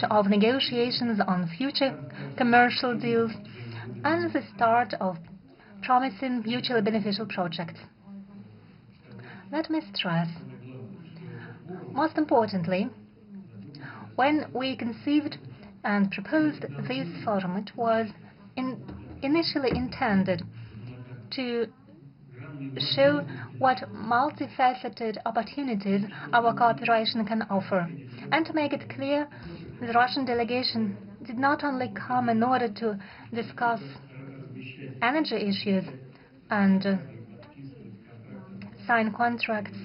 launch of negotiations on future commercial deals and the start of promising mutually beneficial projects. Let me stress, most importantly, when we conceived and proposed this forum, it was initially intended to show what multifaceted opportunities our cooperation can offer, and to make it clear the Russian delegation did not only come in order to discuss energy issues and sign contracts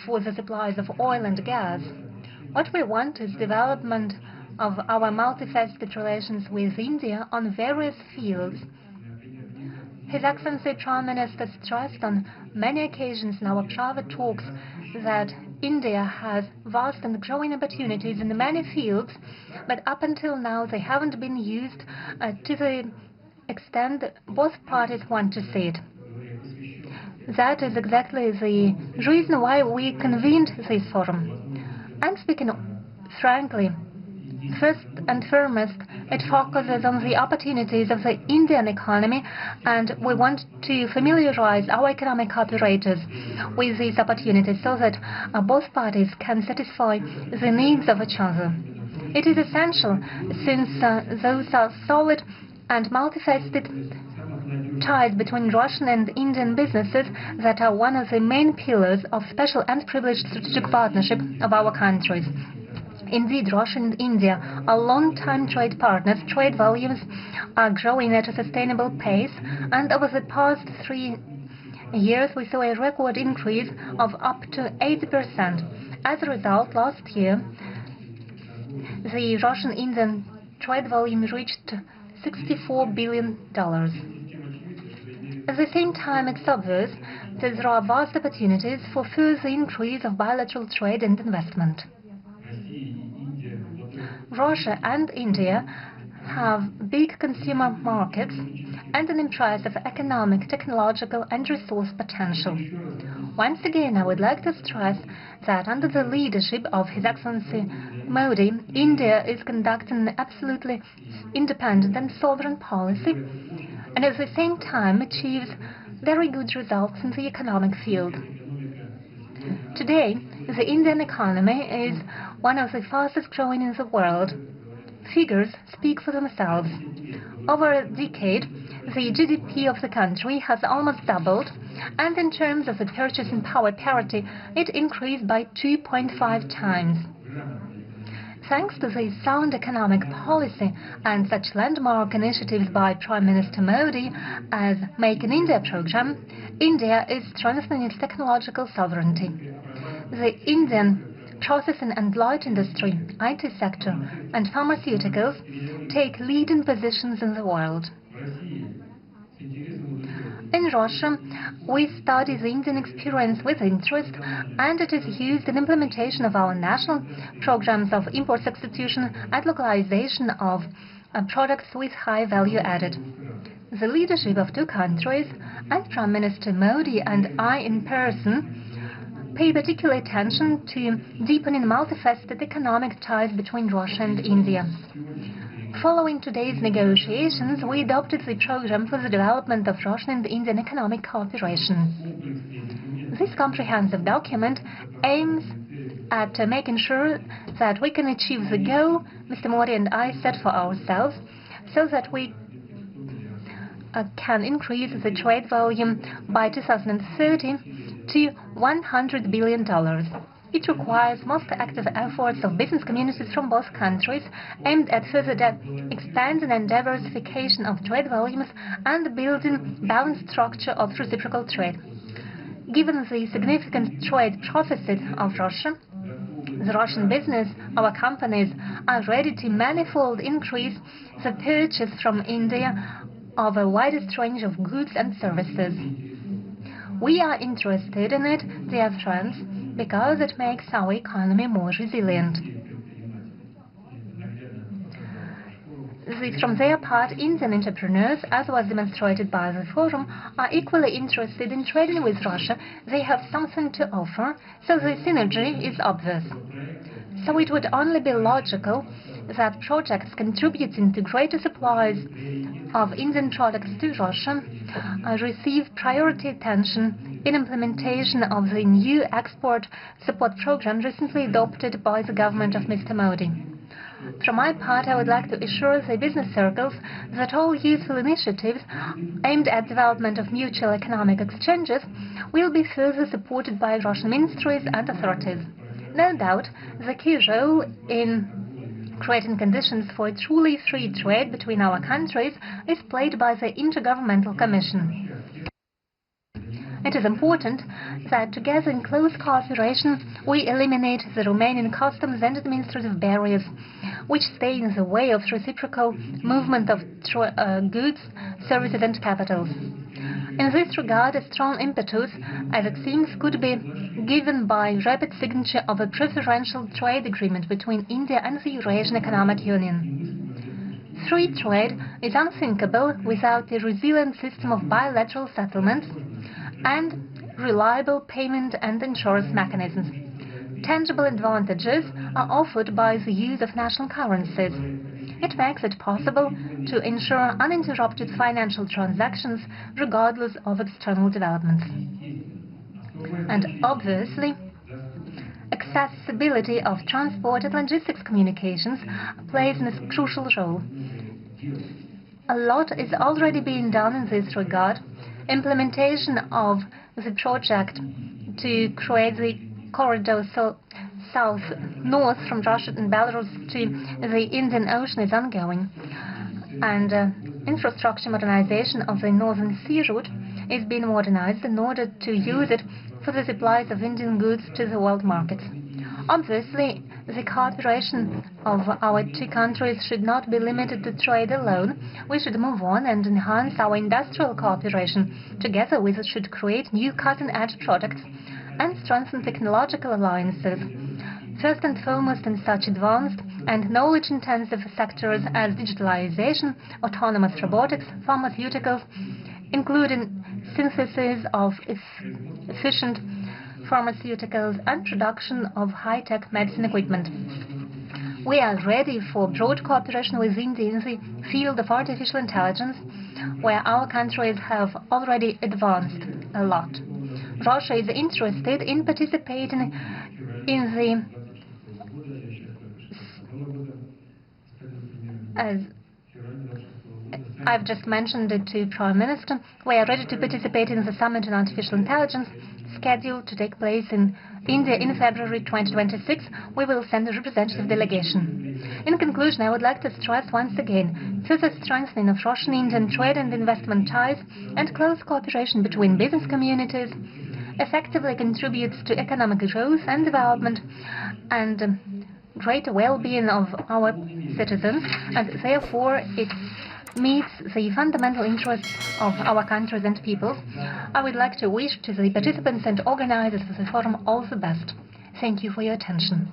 for the supplies of oil and gas. What we want is development of our multifaceted relations with India on various fields. His Excellency Prime Minister stressed on many occasions in our private talks that India has vast and growing opportunities in many fields, but up until now they haven't been used to the extent that both parties want to see it. That is exactly the reason why we convened this forum. And speaking frankly, first and foremost, it focuses on the opportunities of the Indian economy, and we want to familiarize our economic operators with these opportunities so that both parties can satisfy the needs of each other. It is essential, since those are solid and multifaceted ties between Russian and Indian businesses that are one of the main pillars of special and privileged strategic partnership of our countries. Indeed, Russia and India are long-time trade partners. Trade volumes are growing at a sustainable pace, and over the past 3 years we saw a record increase of up to 80%. As a result, last year the Russian-Indian trade volume reached $64 billion. At the same time, it's obvious that there are vast opportunities for further increase of bilateral trade and investment. Russia and India have big consumer markets and an impressive economic, technological and resource potential. Once again, I would like to stress that under the leadership of His Excellency Modi, India is conducting an absolutely independent and sovereign policy, and at the same time achieves very good results in the economic field. Today, the Indian economy is one of the fastest growing in the world. Figures speak for themselves. Over a decade, the GDP of the country has almost doubled, and in terms of the purchasing power parity, it increased by 2.5 times. Thanks to the sound economic policy and such landmark initiatives by Prime Minister Modi as Make in India program, India is strengthening its technological sovereignty. The Indian processing and light industry, IT sector, and pharmaceuticals take leading positions in the world. In Russia, we study the Indian experience with interest, and it is used in implementation of our national programs of import substitution and localization of products with high value added. The leadership of 2 countries, and Prime Minister Modi and I in person, pay particular attention to deepening multifaceted economic ties between Russia and India. Following today's negotiations, we adopted the program for the development of Russian and Indian economic cooperation. This comprehensive document aims at making sure that we can achieve the goal Mr. Modi and I set for ourselves, so that we can increase the trade volume by 2030 to $100 billion. It requires most active efforts of business communities from both countries, aimed at further expanding and diversification of trade volumes and building balanced structure of reciprocal trade. Given the significant trade deficit of Russia, the Russian business, our companies, are ready to manifold increase the purchase from India of a widest range of goods and services. We are interested in it, dear friends, because it makes our economy more resilient. From their part, Indian entrepreneurs, as was demonstrated by the forum, are equally interested in trading with Russia. They have something to offer, so the synergy is obvious. So it would only be logical that projects contributing to greater supplies of Indian products to Russia receive priority attention in implementation of the new export support program recently adopted by the government of Mr. Modi. From my part, I would like to assure the business circles that all useful initiatives aimed at development of mutual economic exchanges will be further supported by Russian ministries and authorities. No doubt, the key role in creating conditions for a truly free trade between our countries is played by the Intergovernmental Commission. It is important that together in close cooperation we eliminate the Romanian customs and administrative barriers which stay in the way of reciprocal movement of goods, services and capitals. In this regard, a strong impetus, as it seems, could be given by rapid signature of a preferential trade agreement between India and the Eurasian Economic Union. Free trade is unthinkable without a resilient system of bilateral settlements and reliable payment and insurance mechanisms. Tangible advantages are offered by the use of national currencies. It makes it possible to ensure uninterrupted financial transactions regardless of external developments. And obviously, accessibility of transport and logistics communications plays a crucial role. A lot is already being done in this regard. Implementation of the project to create the corridor south-north from Russia and Belarus to the Indian Ocean is ongoing, and infrastructure modernization of the Northern Sea route is being modernized in order to use it for the supplies of Indian goods to the world markets. Obviously, the cooperation of our two countries should not be limited to trade alone. We should move on and enhance our industrial cooperation. Together, we should create new cutting-edge products and strengthen technological alliances. First and foremost in such advanced and knowledge-intensive sectors as digitalization, autonomous robotics, pharmaceuticals, including synthesis of efficient pharmaceuticals and production of high-tech medicine equipment. We are ready for broad cooperation with India in the field of artificial intelligence, where our countries have already advanced a lot. Russia is interested in participating in the as I've just mentioned it to Prime Minister, we are ready to participate in the Summit on Artificial Intelligence scheduled to take place in India in February 2026. We will send a representative delegation. In conclusion, I would like to stress once again further strengthening of Russian-Indian trade and investment ties and close cooperation between business communities effectively contributes to economic growth and development and greater well-being of our citizens, and therefore it meets the fundamental interests of our countries and peoples. I would like to wish to the participants and organizers of the forum all the best. Thank you for your attention.